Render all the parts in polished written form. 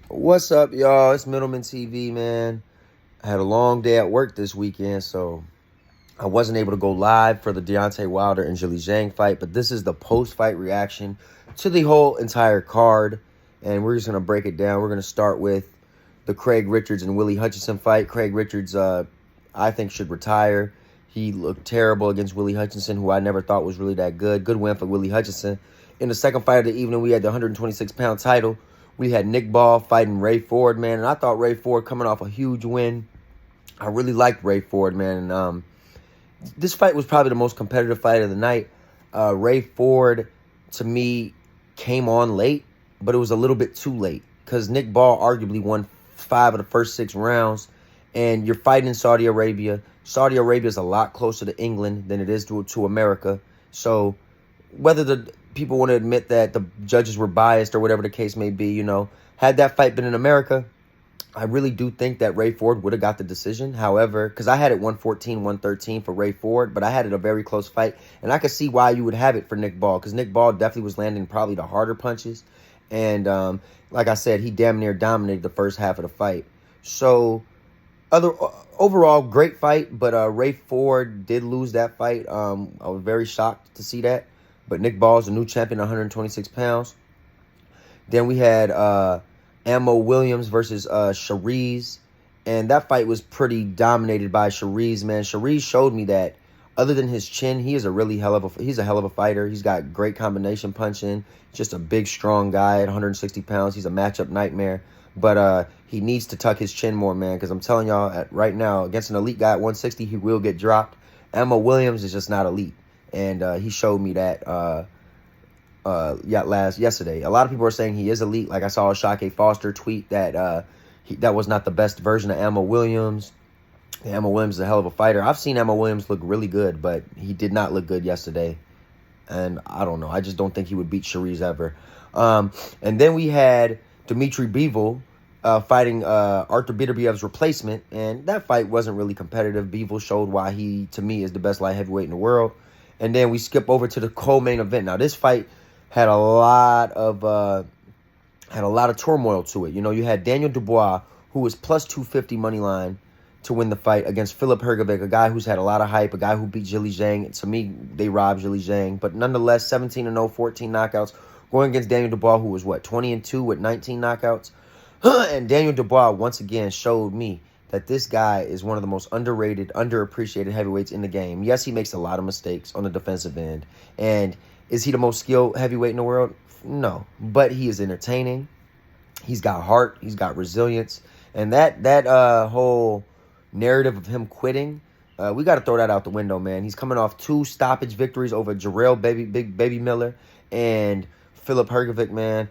What's up, y'all? It's Middleman TV, man. I had a long day at work this weekend, so I wasn't able to go live for the Deontay Wilder and Zhilei Zhang fight, but this is the post-fight reaction to the whole entire card, and we're just going to break it down. We're going to start with the Craig Richards and Willie Hutchinson fight. Craig Richards, I think, should retire. He looked terrible against Willie Hutchinson, who I never thought was really that good. Good win for Willie Hutchinson. In the second fight of the evening, we had the 126-pound title. We had Nick Ball fighting Ray Ford, man, and I thought Ray Ford coming off a huge win. I really liked Ray Ford, man, and this fight was probably the most competitive fight of the night. Ray Ford, to me, came on late, but it was a little bit too late because Nick Ball arguably won 5 of the first 6 rounds, and you're fighting in Saudi Arabia. Saudi Arabia is a lot closer to England than it is to America. So whether the people want to admit that the judges were biased or whatever the case may be, had that fight been in America, I really do think that Ray Ford would have got the decision. However, because I had it 114-113 for Ray Ford, but I had it a very close fight. And I could see why you would have it for Nick Ball, because Nick Ball definitely was landing probably the harder punches. And like I said, he damn near dominated the first half of the fight. So overall, great fight, but Ray Ford did lose that fight. I was very shocked to see that. But Nick Ball is the new champion, 126 pounds. Then we had Ammo Williams versus Shariz. And that fight was pretty dominated by Shariz, man. Shariz showed me that other than his chin, he's a hell of a fighter. He's got great combination punching. Just a big, strong guy at 160 pounds. He's a matchup nightmare. But he needs to tuck his chin more, man, because I'm telling y'all, right now, against an elite guy at 160, he will get dropped. Ammo Williams is just not elite. And he showed me that yesterday. A lot of people are saying he is elite. Like I saw a Shake Foster tweet that that was not the best version of Ammo Williams. Ammo Williams is a hell of a fighter. I've seen Ammo Williams look really good, but he did not look good yesterday. And I don't know. I just don't think he would beat Shariz ever. And then we had Dmitry Bivol fighting Arthur Beterbiev's replacement. And that fight wasn't really competitive. Bivol showed why he, to me, is the best light heavyweight in the world. And then we skip over to the co-main event. Now, this fight had a lot of turmoil to it. You had Daniel Dubois, who was plus 250 money line to win the fight against Filip Hrgovic, a guy who's had a lot of hype, a guy who beat Zhilei Zhang. To me, they robbed Zhilei Zhang. But nonetheless, 17-0, 14 knockouts. Going against Daniel Dubois, who was, 20-2 with 19 knockouts. And Daniel Dubois, once again, showed me that this guy is one of the most underrated, underappreciated heavyweights in the game. Yes, he makes a lot of mistakes on the defensive end. And is he the most skilled heavyweight in the world? No. But he is entertaining. He's got heart. He's got resilience. And that whole narrative of him quitting, we got to throw that out the window, man. He's coming off 2 stoppage victories over Jarrell Baby Miller and Filip Hrgovic, man.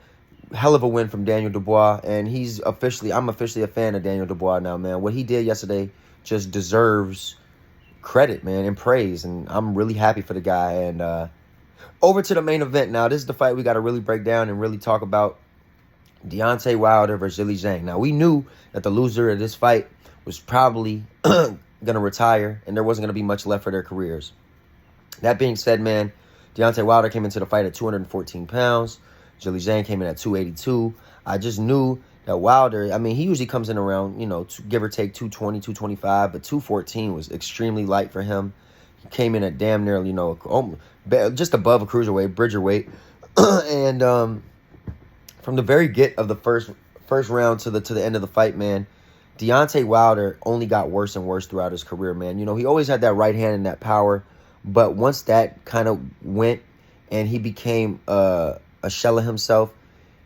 Hell of a win from Daniel Dubois, and I'm officially a fan of Daniel Dubois now, man. What he did yesterday just deserves credit, man, and praise, and I'm really happy for the guy. And over to the main event now. This is the fight we got to really break down and really talk about. Deontay Wilder versus Zhilei Zhang. Now, we knew that the loser of this fight was probably going to retire, and there wasn't going to be much left for their careers. That being said, man, Deontay Wilder came into the fight at 214 pounds. Zhilei Zhang came in at 282. I just knew that Wilder, he usually comes in around, give or take 220, 225, but 214 was extremely light for him. He came in at damn near, just above a cruiserweight, bridgerweight. And from the very get of the first round to the end of the fight, man, Deontay Wilder only got worse and worse throughout his career, man. He always had that right hand and that power, but once that kind of went and he became a shell of himself,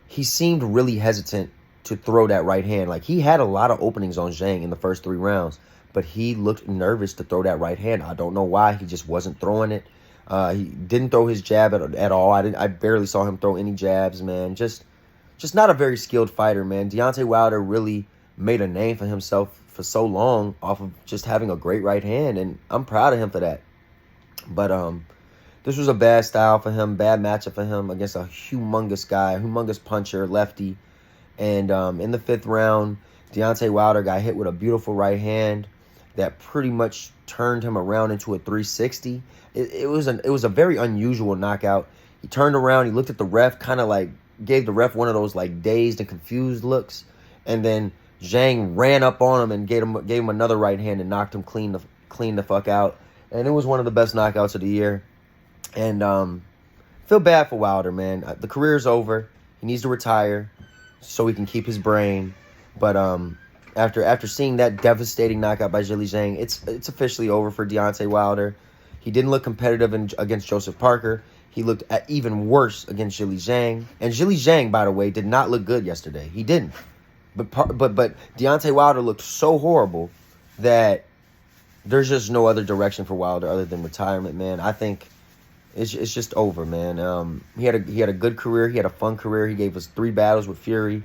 he seemed really hesitant to throw that right hand. Like, he had a lot of openings on Zhang in the first 3 rounds, but he looked nervous to throw that right hand. I don't know why. He just wasn't throwing it. He didn't throw his jab at all. I barely saw him throw any jabs, man. Just not a very skilled fighter, man. Deontay Wilder really made a name for himself for so long off of just having a great right hand, and I'm proud of him for that. But this was a bad style for him, bad matchup for him against a humongous guy, humongous puncher, lefty. And in the 5th round, Deontay Wilder got hit with a beautiful right hand that pretty much turned him around into a 360. It was a very unusual knockout. He turned around, he looked at the ref, kind of like gave the ref one of those like dazed and confused looks. And then Zhang ran up on him and gave him another right hand and knocked him clean the fuck out. And it was one of the best knockouts of the year. And feel bad for Wilder, man. The career's over. He needs to retire so he can keep his brain. But after seeing that devastating knockout by Zhilei Zhang, it's officially over for Deontay Wilder. He didn't look competitive against Joseph Parker. He looked even worse against Zhilei Zhang. And Zhilei Zhang, by the way, did not look good yesterday. He didn't. But Deontay Wilder looked so horrible that there's just no other direction for Wilder other than retirement, man. I think it's just over, man. He had a good career. He had a fun career. He gave us 3 battles with Fury,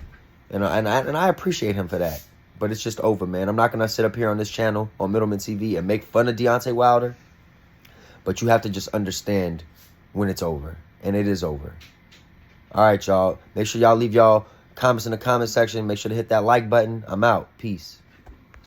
and I appreciate him for that. But it's just over, man. I'm not gonna sit up here on this channel on Middleman TV and make fun of Deontay Wilder. But you have to just understand when it's over, and it is over. All right, y'all. Make sure y'all leave y'all comments in the comment section. Make sure to hit that like button. I'm out. Peace.